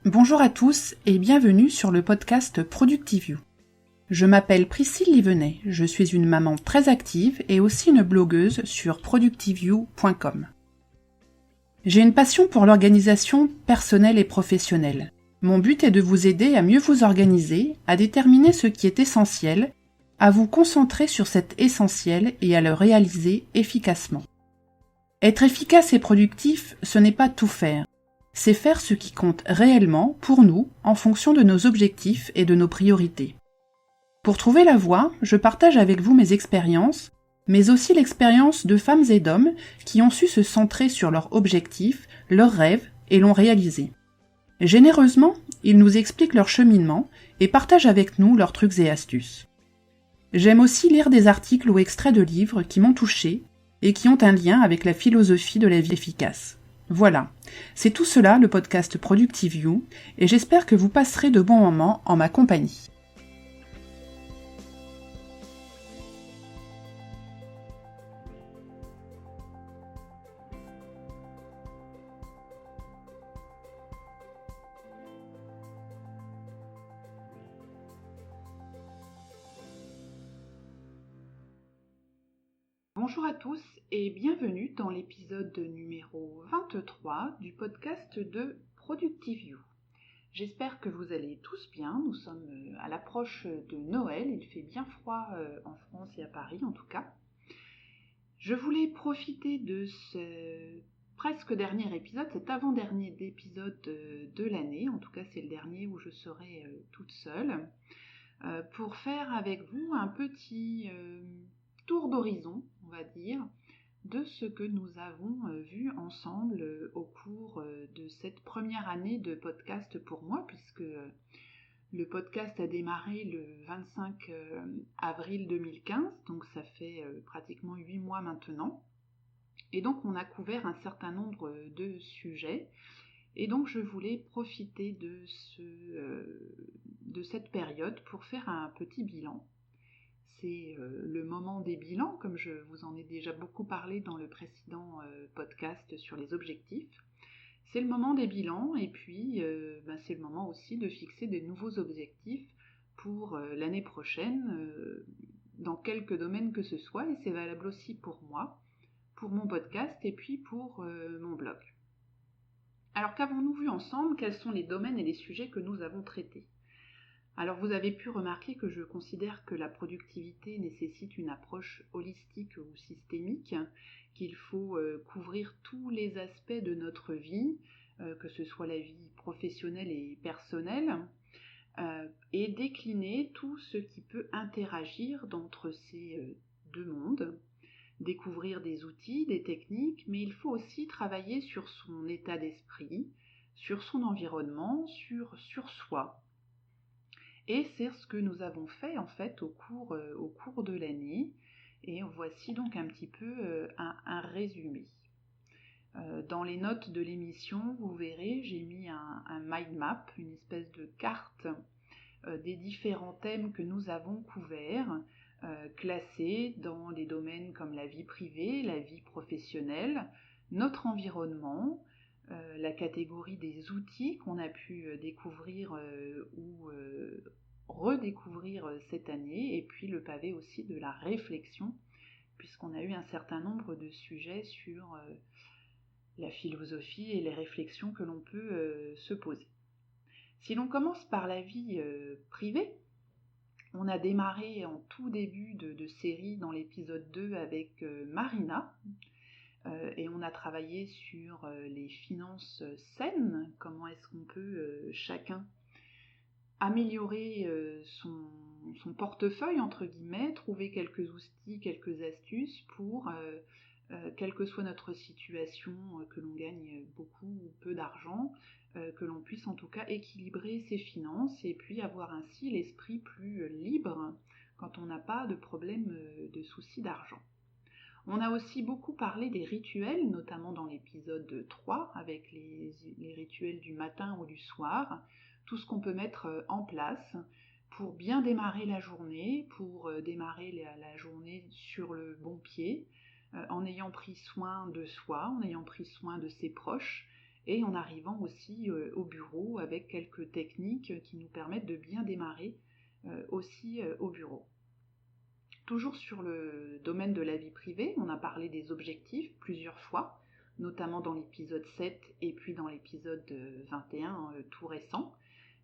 Bonjour à tous et bienvenue sur le podcast Productiveview. Je m'appelle Priscille Livenet, je suis une maman très active et aussi une blogueuse sur productiveview.com. J'ai une passion pour l'organisation personnelle et professionnelle. Mon but est de vous aider à mieux vous organiser, à déterminer ce qui est essentiel, à vous concentrer sur cet essentiel et à le réaliser efficacement. Être efficace et productif, ce n'est pas tout faire. C'est faire ce qui compte réellement pour nous en fonction de nos objectifs et de nos priorités. Pour trouver la voie, je partage avec vous mes expériences, mais aussi l'expérience de femmes et d'hommes qui ont su se centrer sur leurs objectifs, leurs rêves et l'ont réalisé. Généreusement, ils nous expliquent leur cheminement et partagent avec nous leurs trucs et astuces. J'aime aussi lire des articles ou extraits de livres qui m'ont touchée et qui ont un lien avec la philosophie de la vie efficace. Voilà, c'est tout cela le podcast Productiveview et j'espère que vous passerez de bons moments en ma compagnie. Bonjour à tous et bienvenue dans l'épisode numéro 23 du podcast de Productiveview. J'espère que vous allez tous bien, nous sommes à l'approche de Noël, il fait bien froid en France et à Paris en tout cas. Je voulais profiter de ce presque dernier épisode, cet avant-dernier épisode de l'année, en tout cas c'est le dernier où je serai toute seule, pour faire avec vous un petit tour d'horizon, on va dire, de ce que nous avons vu ensemble au cours de cette première année de podcast pour moi, puisque le podcast a démarré le 25 avril 2015, donc ça fait pratiquement 8 mois maintenant. Et donc on a couvert un certain nombre de sujets. Et donc je voulais profiter de cette période pour faire un petit bilan. C'est le moment des bilans, comme je vous en ai déjà beaucoup parlé dans le précédent podcast sur les objectifs. C'est le moment des bilans et puis c'est le moment aussi de fixer de nouveaux objectifs pour l'année prochaine, dans quelques domaines que ce soit, et c'est valable aussi pour moi, pour mon podcast et puis pour mon blog. Alors qu'avons-nous vu ensemble? Quels sont les domaines et les sujets que nous avons traités? Alors vous avez pu remarquer que je considère que la productivité nécessite une approche holistique ou systémique, qu'il faut couvrir tous les aspects de notre vie, que ce soit la vie professionnelle et personnelle, et décliner tout ce qui peut interagir entre ces deux mondes, découvrir des outils, des techniques, mais il faut aussi travailler sur son état d'esprit, sur son environnement, sur soi. Et c'est ce que nous avons fait en fait au cours de l'année. Et voici donc un petit peu un résumé. Dans les notes de l'émission, vous verrez, j'ai mis un mind map, une espèce de carte des différents thèmes que nous avons couverts, classés dans des domaines comme la vie privée, la vie professionnelle, notre environnement, la catégorie des outils qu'on a pu découvrir ou redécouvrir cette année, et puis le pavé aussi de la réflexion, puisqu'on a eu un certain nombre de sujets sur la philosophie et les réflexions que l'on peut se poser. Si l'on commence par la vie privée, on a démarré en tout début de série dans l'épisode 2 avec Marina, et on a travaillé sur les finances saines, comment est-ce qu'on peut chacun améliorer son portefeuille, entre guillemets, trouver quelques outils, quelques astuces pour, quelle que soit notre situation, que l'on gagne beaucoup ou peu d'argent, que l'on puisse en tout cas équilibrer ses finances et puis avoir ainsi l'esprit plus libre quand on n'a pas de problème de soucis d'argent. On a aussi beaucoup parlé des rituels, notamment dans l'épisode 3, avec les rituels du matin ou du soir, tout ce qu'on peut mettre en place pour bien démarrer la journée, pour démarrer la journée sur le bon pied, en ayant pris soin de soi, en ayant pris soin de ses proches, et en arrivant aussi au bureau avec quelques techniques qui nous permettent de bien démarrer aussi au bureau. Toujours sur le domaine de la vie privée, on a parlé des objectifs plusieurs fois, notamment dans l'épisode 7 et puis dans l'épisode 21 tout récent.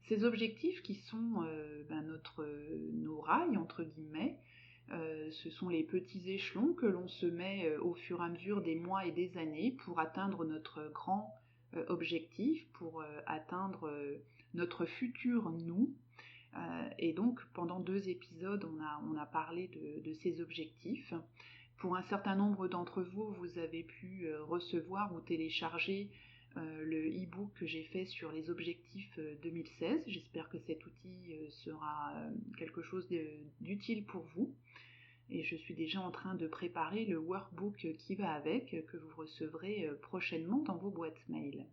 Ces objectifs qui sont nos rails, entre guillemets, ce sont les petits échelons que l'on se met au fur et à mesure des mois et des années pour atteindre notre grand objectif, pour atteindre notre futur nous. Et donc pendant 2 épisodes, on a parlé de ces objectifs. Pour un certain nombre d'entre vous, vous avez pu recevoir ou télécharger le e-book que j'ai fait sur les objectifs 2016. J'espère que cet outil sera quelque chose d'utile pour vous. Et je suis déjà en train de préparer le workbook qui va avec, que vous recevrez prochainement dans vos boîtes mail.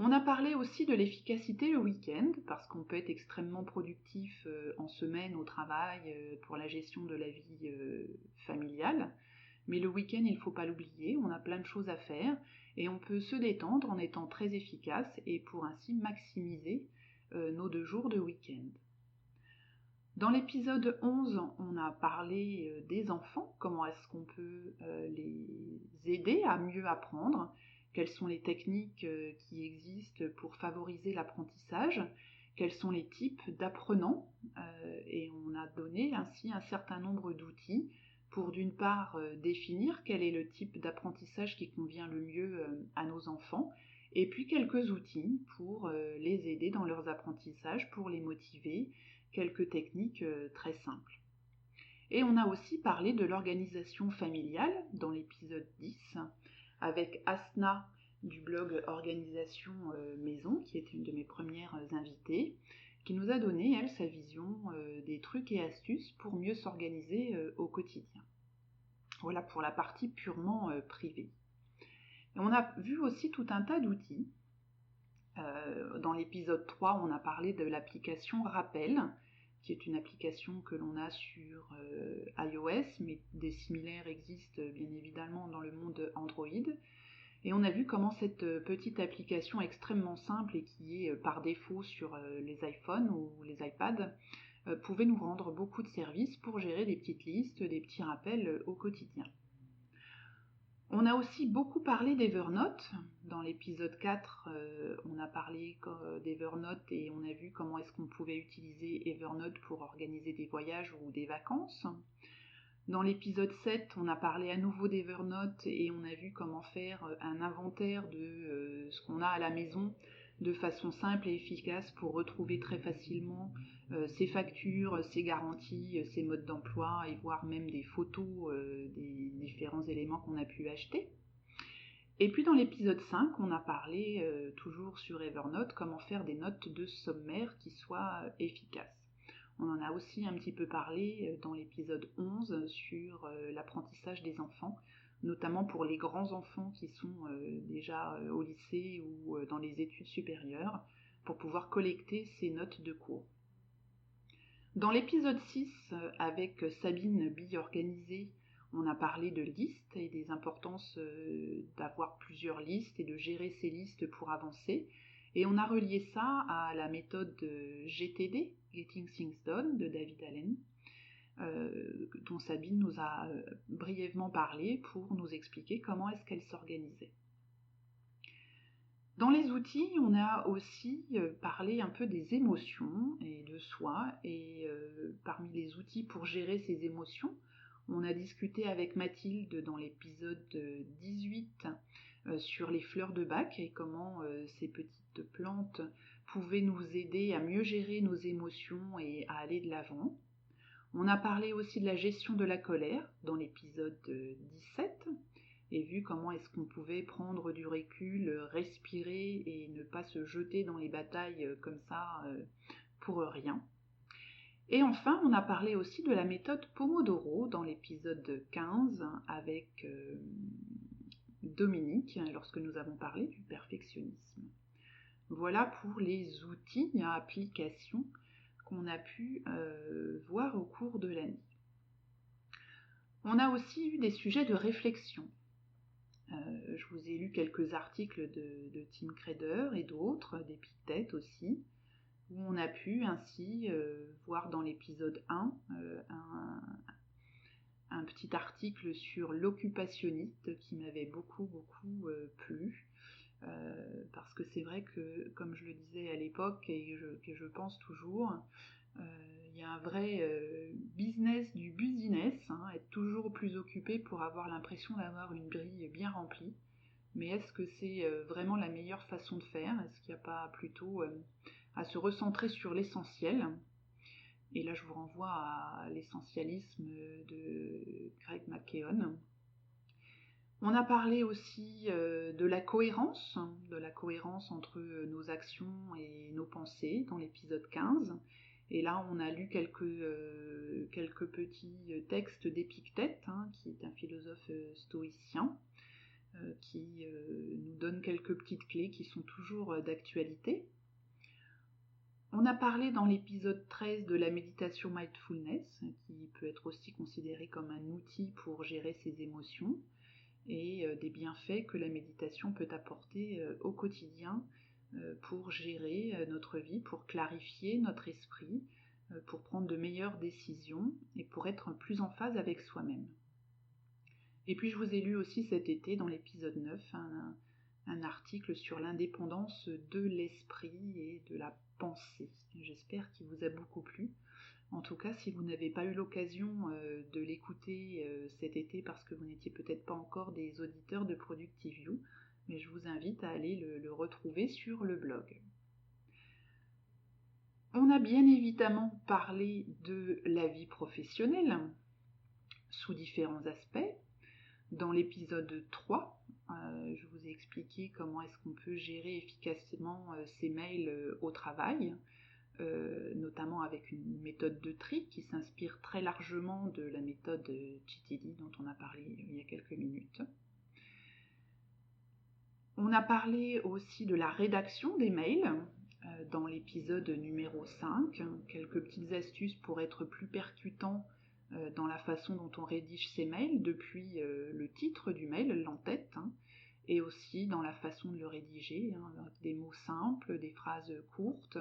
On a parlé aussi de l'efficacité le week-end, parce qu'on peut être extrêmement productif en semaine au travail pour la gestion de la vie familiale. Mais le week-end, il ne faut pas l'oublier, on a plein de choses à faire et on peut se détendre en étant très efficace et pour ainsi maximiser nos 2 jours de week-end. Dans l'épisode 11, on a parlé des enfants, comment est-ce qu'on peut les aider à mieux apprendre, quelles sont les techniques qui existent pour favoriser l'apprentissage, quels sont les types d'apprenants, et on a donné ainsi un certain nombre d'outils pour d'une part définir quel est le type d'apprentissage qui convient le mieux à nos enfants, et puis quelques outils pour les aider dans leurs apprentissages, pour les motiver, quelques techniques très simples. Et on a aussi parlé de l'organisation familiale dans l'épisode 10 avec Asna du blog Organisation Maison, qui est une de mes premières invitées, qui nous a donné, elle, sa vision des trucs et astuces pour mieux s'organiser au quotidien. Voilà pour la partie purement privée. Et on a vu aussi tout un tas d'outils. Dans l'épisode 3, on a parlé de l'application Rappel, qui est une application que l'on a sur iOS, mais des similaires existent bien évidemment dans le monde Android. Et on a vu comment cette petite application extrêmement simple et qui est par défaut sur les iPhones ou les iPads pouvait nous rendre beaucoup de services pour gérer des petites listes, des petits rappels au quotidien. On a aussi beaucoup parlé d'Evernote. Dans l'épisode 4, on a parlé d'Evernote et on a vu comment est-ce qu'on pouvait utiliser Evernote pour organiser des voyages ou des vacances. Dans l'épisode 7, on a parlé à nouveau d'Evernote et on a vu comment faire un inventaire de ce qu'on a à la maison de façon simple et efficace pour retrouver très facilement ses factures, ses garanties, ses modes d'emploi et voir même des photos des différents éléments qu'on a pu acheter. Et puis dans l'épisode 5, on a parlé toujours sur Evernote comment faire des notes de sommaire qui soient efficaces. On en a aussi un petit peu parlé dans l'épisode 11 sur l'apprentissage des enfants, notamment pour les grands enfants qui sont déjà au lycée ou dans les études supérieures, pour pouvoir collecter ces notes de cours. Dans l'épisode 6, avec Sabine Bi-Organisée, on a parlé de listes et des importances d'avoir plusieurs listes et de gérer ces listes pour avancer. Et on a relié ça à la méthode GTD, Getting Things Done, de David Allen, dont Sabine nous a brièvement parlé pour nous expliquer comment est-ce qu'elle s'organisait. Dans les outils, on a aussi parlé un peu des émotions et de soi, et parmi les outils pour gérer ces émotions, on a discuté avec Mathilde dans l'épisode 18 sur les fleurs de bac et comment ces petites plantes pouvaient nous aider à mieux gérer nos émotions et à aller de l'avant. On a parlé aussi de la gestion de la colère dans l'épisode 17 et vu comment est-ce qu'on pouvait prendre du recul, respirer et ne pas se jeter dans les batailles comme ça pour rien. Et enfin, on a parlé aussi de la méthode Pomodoro dans l'épisode 15 avec Dominique, lorsque nous avons parlé du perfectionnisme. Voilà pour les outils à application qu'on a pu voir au cours de l'année. On a aussi eu des sujets de réflexion. Je vous ai lu quelques articles de Tim Credeur et d'autres, d'Épictète aussi, où on a pu ainsi voir dans l'épisode 1 un petit article sur l'occupationniste qui m'avait beaucoup plu. Parce que c'est vrai que, comme je le disais à l'époque et que je pense toujours, il y a un vrai business du business, être toujours plus occupé pour avoir l'impression d'avoir une grille bien remplie. Mais est-ce que c'est vraiment la meilleure façon de faire? Est-ce qu'il n'y a pas plutôt à se recentrer sur l'essentiel? Et là, je vous renvoie à l'essentialisme de Greg McKeown. On a parlé aussi de la cohérence entre nos actions et nos pensées dans l'épisode 15. Et là, on a lu quelques petits textes d'Épictète, qui est un philosophe stoïcien, qui nous donne quelques petites clés qui sont toujours d'actualité. On a parlé dans l'épisode 13 de la méditation mindfulness, qui peut être aussi considérée comme un outil pour gérer ses émotions, et des bienfaits que la méditation peut apporter au quotidien pour gérer notre vie, pour clarifier notre esprit, pour prendre de meilleures décisions et pour être plus en phase avec soi-même. Et puis je vous ai lu aussi cet été dans l'épisode 9 un article sur l'indépendance de l'esprit et de la pensée. J'espère qu'il vous a beaucoup plu. En tout cas, si vous n'avez pas eu l'occasion de l'écouter cet été parce que vous n'étiez peut-être pas encore des auditeurs de Productive You, mais je vous invite à aller le retrouver sur le blog. On a bien évidemment parlé de la vie professionnelle sous différents aspects. Dans l'épisode 3, je vous ai expliqué comment est-ce qu'on peut gérer efficacement ses mails au travail, notamment avec une méthode de tri qui s'inspire très largement de la méthode GTD dont on a parlé il y a quelques minutes. On a parlé aussi de la rédaction des mails dans l'épisode numéro 5, quelques petites astuces pour être plus percutant dans la façon dont on rédige ses mails, depuis le titre du mail, l'entête, et aussi dans la façon de le rédiger, avec des mots simples, des phrases courtes,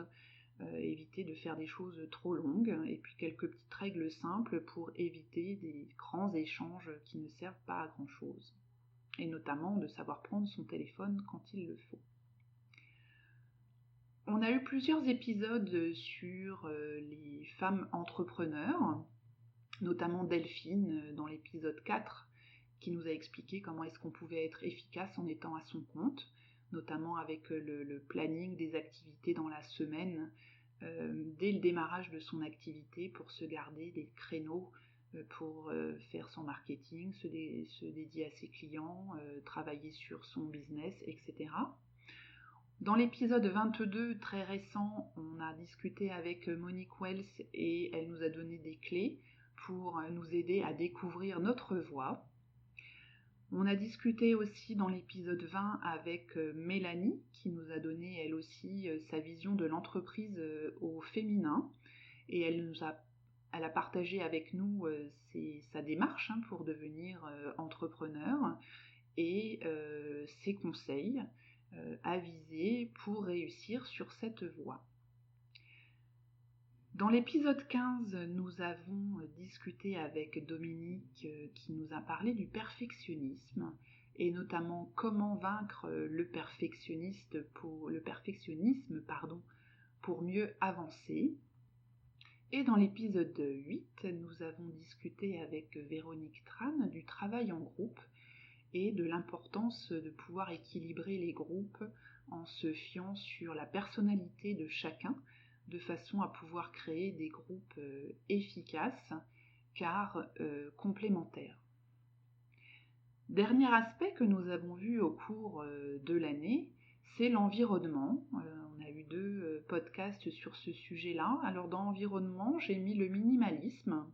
éviter de faire des choses trop longues, et puis quelques petites règles simples pour éviter des grands échanges qui ne servent pas à grand chose, et notamment de savoir prendre son téléphone quand il le faut. On a eu plusieurs épisodes sur les femmes entrepreneurs, notamment Delphine dans l'épisode 4, qui nous a expliqué comment est-ce qu'on pouvait être efficace en étant à son compte, notamment avec le planning des activités dans la semaine, dès le démarrage de son activité, pour se garder des créneaux pour faire son marketing, se dédier à ses clients, travailler sur son business, etc. Dans l'épisode 22, très récent, on a discuté avec Monique Wells et elle nous a donné des clés pour nous aider à découvrir notre voie. On a discuté aussi dans l'épisode 20 avec Mélanie, qui nous a donné elle aussi sa vision de l'entreprise au féminin, et elle a partagé avec nous sa démarche pour devenir entrepreneur et ses conseils avisés pour réussir sur cette voie. Dans l'épisode 15, nous avons discuté avec Dominique qui nous a parlé du perfectionnisme et notamment comment vaincre le perfectionnisme pour mieux avancer. Et dans l'épisode 8, nous avons discuté avec Véronique Tran du travail en groupe et de l'importance de pouvoir équilibrer les groupes en se fiant sur la personnalité de chacun, de façon à pouvoir créer des groupes efficaces car complémentaires. Dernier aspect que nous avons vu au cours de l'année, c'est l'environnement. On a eu 2 podcasts sur ce sujet-là. Alors dans l'environnement, j'ai mis le minimalisme,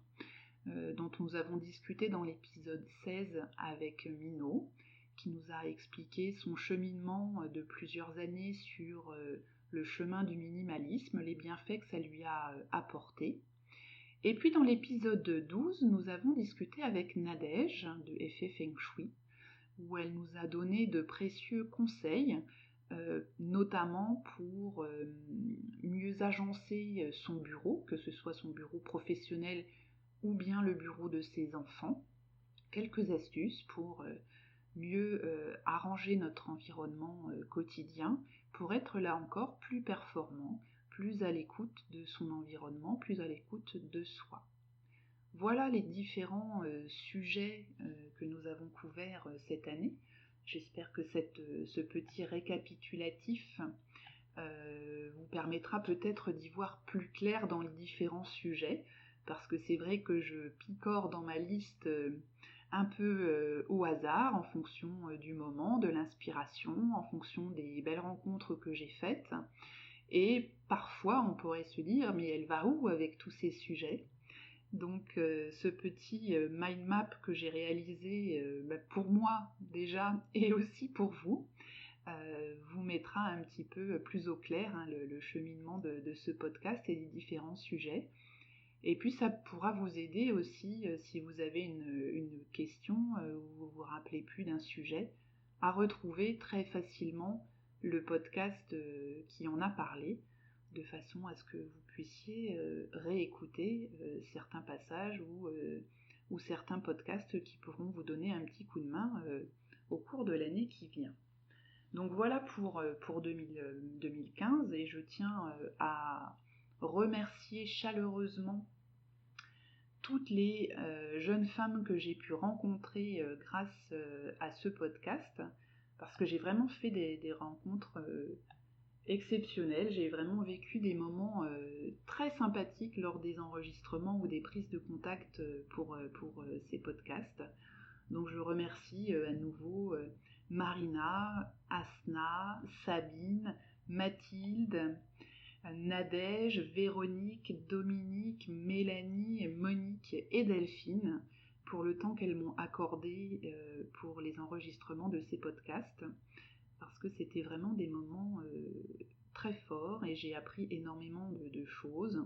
dont nous avons discuté dans l'épisode 16 avec Minot, qui nous a expliqué son cheminement de plusieurs années sur le chemin du minimalisme, les bienfaits que ça lui a apporté. Et puis dans l'épisode 12, nous avons discuté avec Nadège de Effet Feng Shui, où elle nous a donné de précieux conseils, notamment pour mieux agencer son bureau, que ce soit son bureau professionnel ou bien le bureau de ses enfants. Quelques astuces pour mieux arranger notre environnement quotidien, pour être là encore plus performant, plus à l'écoute de son environnement, plus à l'écoute de soi. Voilà les différents sujets que nous avons couverts cette année. J'espère que ce petit récapitulatif vous permettra peut-être d'y voir plus clair dans les différents sujets, parce que c'est vrai que je picore dans ma liste un peu au hasard, en fonction du moment, de l'inspiration, en fonction des belles rencontres que j'ai faites. Et parfois, on pourrait se dire, mais elle va où avec tous ces sujets ? Donc ce petit mind map que j'ai réalisé pour moi déjà et aussi pour vous, vous mettra un petit peu plus au clair le cheminement de ce podcast et des différents sujets. Et puis ça pourra vous aider aussi si vous avez une question ou vous vous rappelez plus d'un sujet, à retrouver très facilement le podcast qui en a parlé, de façon à ce que vous puissiez réécouter certains passages ou certains podcasts qui pourront vous donner un petit coup de main au cours de l'année qui vient. Donc voilà pour 2015, et je tiens à remercier chaleureusement toutes les jeunes femmes que j'ai pu rencontrer grâce à ce podcast, parce que j'ai vraiment fait des rencontres exceptionnelles. J'ai vraiment vécu des moments très sympathiques lors des enregistrements ou des prises de contact pour ces podcasts. Donc je remercie à nouveau Marina, Asna, Sabine, Mathilde, Nadège, Véronique, Dominique, Mélanie, Monique et Delphine pour le temps qu'elles m'ont accordé pour les enregistrements de ces podcasts, parce que c'était vraiment des moments très forts et j'ai appris énormément de choses.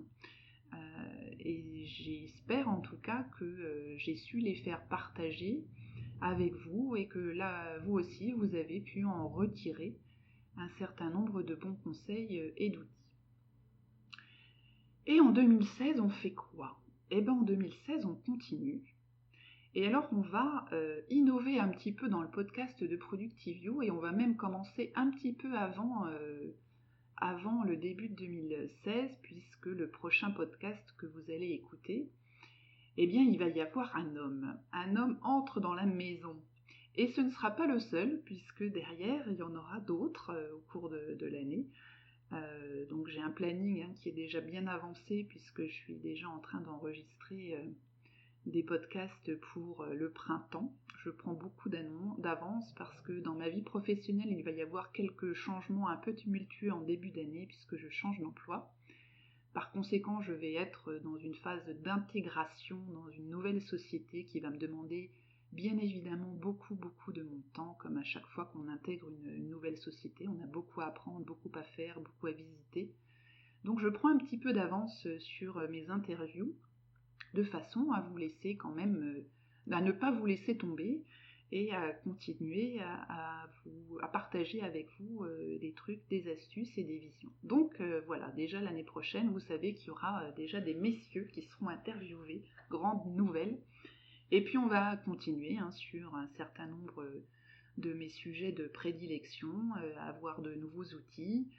Et j'espère en tout cas que j'ai su les faire partager avec vous et que là, vous aussi, vous avez pu en retirer un certain nombre de bons conseils et d'outils. Et en 2016, on fait quoi ? Eh bien, en 2016, on continue. Et alors, on va innover un petit peu dans le podcast de Productive You, et on va même commencer un petit peu avant le début de 2016, puisque le prochain podcast que vous allez écouter, eh bien, il va y avoir un homme. Un homme entre dans la maison. Et ce ne sera pas le seul, puisque derrière, il y en aura d'autres au cours de l'année. Donc j'ai un planning qui est déjà bien avancé, puisque je suis déjà en train d'enregistrer des podcasts pour le printemps. Je prends beaucoup d'avance parce que dans ma vie professionnelle, il va y avoir quelques changements un peu tumultueux en début d'année, puisque je change d'emploi. Par conséquent, je vais être dans une phase d'intégration dans une nouvelle société qui va me demander bien évidemment beaucoup de mon temps, comme à chaque fois qu'on intègre une nouvelle société. On a beaucoup à apprendre, beaucoup à faire, beaucoup à visiter. Donc je prends un petit peu d'avance sur mes interviews, de façon à vous laisser quand même, à ne pas vous laisser tomber et à continuer à partager avec vous des trucs, des astuces et des visions. Donc voilà, déjà l'année prochaine, vous savez qu'il y aura déjà des messieurs qui seront interviewés, grande nouvelle. Et puis on va continuer sur un certain nombre de mes sujets de prédilection, avoir de nouveaux outils.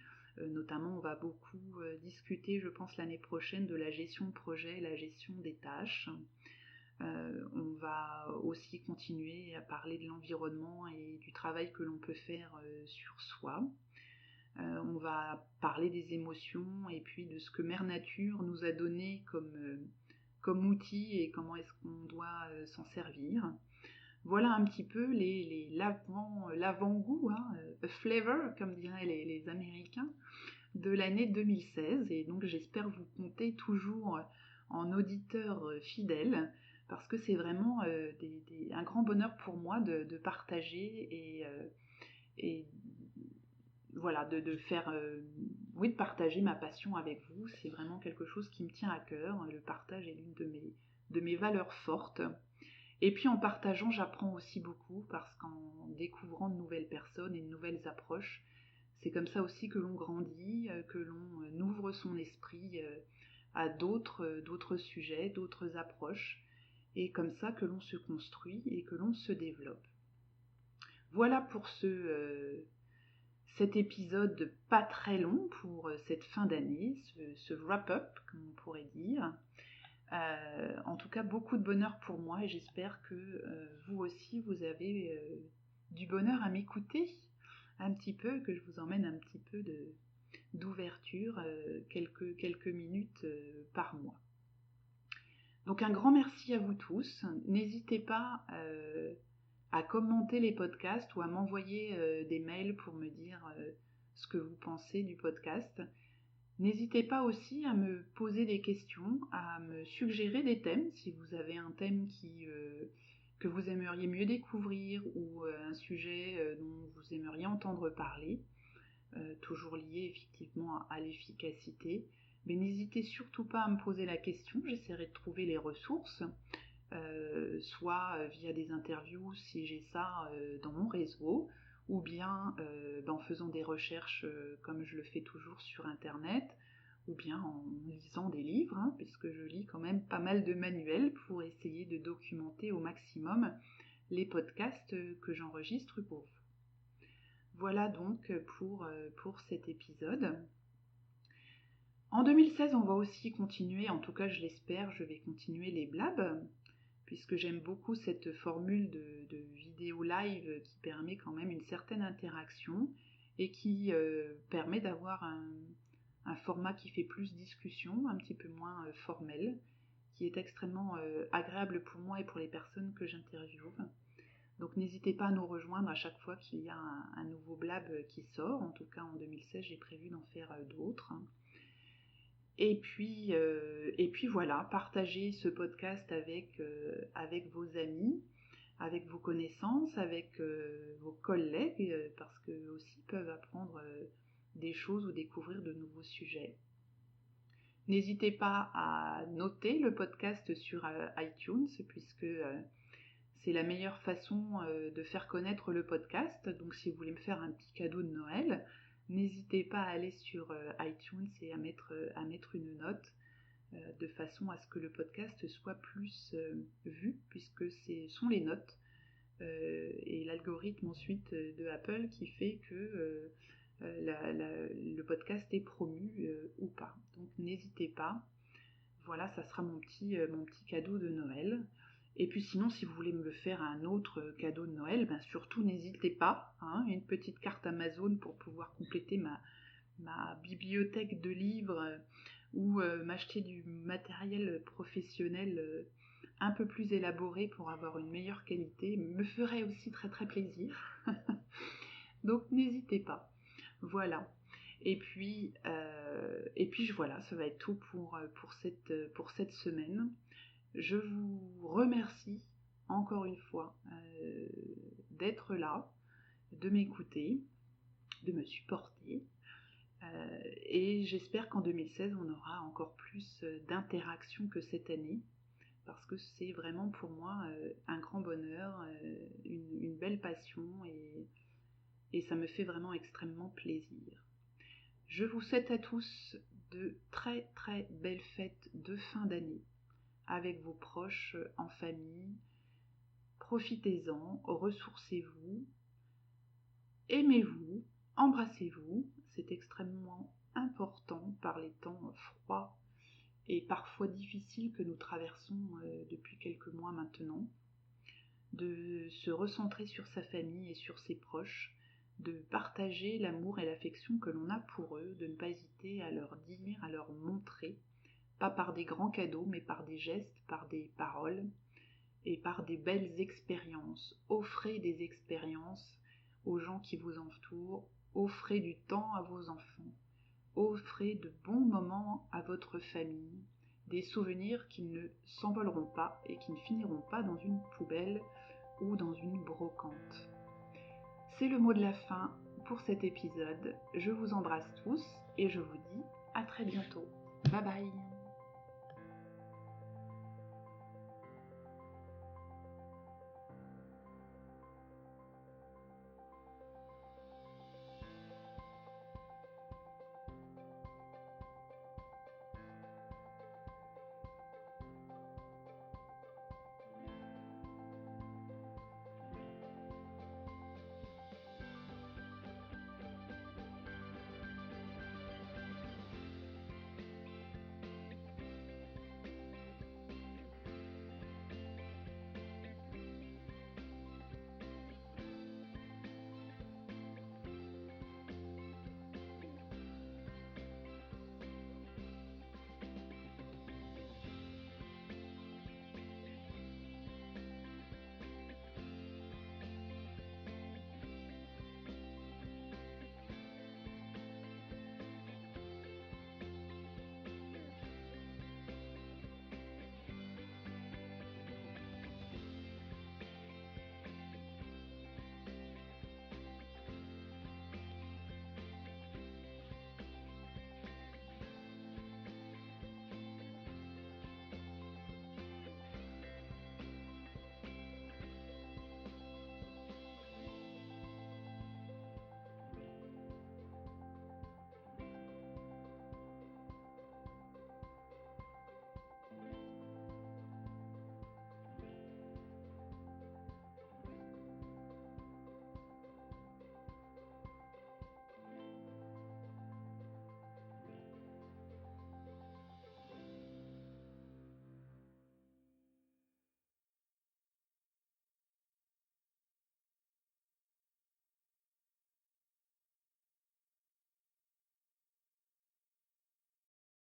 Notamment, on va beaucoup discuter, je pense, l'année prochaine de la gestion de projet, la gestion des tâches. On va aussi continuer à parler de l'environnement et du travail que l'on peut faire sur soi. On va parler des émotions et puis de ce que Mère Nature nous a donné comme outil et comment est-ce qu'on doit s'en servir. Voilà un petit peu l'avant-goût, a flavor, comme diraient les Américains, de l'année 2016. Et donc j'espère vous compter toujours en auditeur fidèle, parce que c'est vraiment un grand bonheur pour moi de partager et voilà, de faire, de partager ma passion avec vous. C'est vraiment quelque chose qui me tient à cœur. Le partage est l'une de mes valeurs fortes. Et puis en partageant, j'apprends aussi beaucoup parce qu'en découvrant de nouvelles personnes et de nouvelles approches, c'est comme ça aussi que l'on grandit, que l'on ouvre son esprit à d'autres sujets, d'autres approches, et comme ça que l'on se construit et que l'on se développe. Voilà pour cet épisode pas très long pour cette fin d'année, ce wrap-up, comme on pourrait dire. En tout cas, beaucoup de bonheur pour moi et j'espère que vous aussi, vous avez du bonheur à m'écouter un petit peu, que je vous emmène un petit peu d'ouverture, quelques minutes par mois. Donc un grand merci à vous tous. N'hésitez pas à commenter les podcasts ou à m'envoyer des mails pour me dire ce que vous pensez du podcast. N'hésitez pas aussi à me poser des questions, à me suggérer des thèmes si vous avez un thème que vous aimeriez mieux découvrir ou un sujet dont vous aimeriez entendre parler, toujours lié effectivement à l'efficacité. Mais n'hésitez surtout pas à me poser la question, j'essaierai de trouver les ressources, soit via des interviews si j'ai ça dans mon réseau, ou bien en faisant des recherches comme je le fais toujours sur internet, ou bien en lisant des livres, puisque je lis quand même pas mal de manuels pour essayer de documenter au maximum les podcasts que j'enregistre pour vous. Voilà donc pour cet épisode. En 2016, on va aussi continuer, en tout cas je l'espère, je vais continuer les blabs, puisque j'aime beaucoup cette formule de vidéo live qui permet quand même une certaine interaction et qui permet d'avoir un format qui fait plus discussion, un petit peu moins formel, qui est extrêmement agréable pour moi et pour les personnes que j'interviewe. Donc n'hésitez pas à nous rejoindre à chaque fois qu'il y a un nouveau blab qui sort. En tout cas en 2016, j'ai prévu d'en faire d'autres. Et puis voilà, partagez ce podcast avec vos amis, avec vos connaissances, avec vos collègues, parce qu'eux aussi peuvent apprendre des choses ou découvrir de nouveaux sujets. N'hésitez pas à noter le podcast sur iTunes, puisque c'est la meilleure façon de faire connaître le podcast. Donc si vous voulez me faire un petit cadeau de Noël, n'hésitez pas à aller sur iTunes et à mettre une note de façon à ce que le podcast soit plus vu, puisque ce sont les notes et l'algorithme ensuite de Apple qui fait que le podcast est promu ou pas. Donc n'hésitez pas. Voilà, ça sera mon petit cadeau de Noël. Et puis sinon, si vous voulez me faire un autre cadeau de Noël, surtout n'hésitez pas. Une petite carte Amazon pour pouvoir compléter ma bibliothèque de livres ou m'acheter du matériel professionnel un peu plus élaboré pour avoir une meilleure qualité me ferait aussi très très plaisir. Donc n'hésitez pas. Voilà. Et puis voilà, ça va être tout pour cette semaine. Je vous remercie encore une fois d'être là, de m'écouter, de me supporter. Et j'espère qu'en 2016, on aura encore plus d'interactions que cette année, parce que c'est vraiment pour moi un grand bonheur, une belle passion, et ça me fait vraiment extrêmement plaisir. Je vous souhaite à tous de très très belles fêtes de fin d'année, avec vos proches, en famille. Profitez-en, ressourcez-vous, aimez-vous, embrassez-vous. C'est extrêmement important par les temps froids et parfois difficiles que nous traversons depuis quelques mois maintenant, de se recentrer sur sa famille et sur ses proches, de partager l'amour et l'affection que l'on a pour eux, de ne pas hésiter à leur dire, à leur montrer, pas par des grands cadeaux, mais par des gestes, par des paroles et par des belles expériences. Offrez des expériences aux gens qui vous entourent, offrez du temps à vos enfants, offrez de bons moments à votre famille, des souvenirs qui ne s'envoleront pas et qui ne finiront pas dans une poubelle ou dans une brocante. C'est le mot de la fin pour cet épisode. Je vous embrasse tous et je vous dis à très bientôt. Bye bye.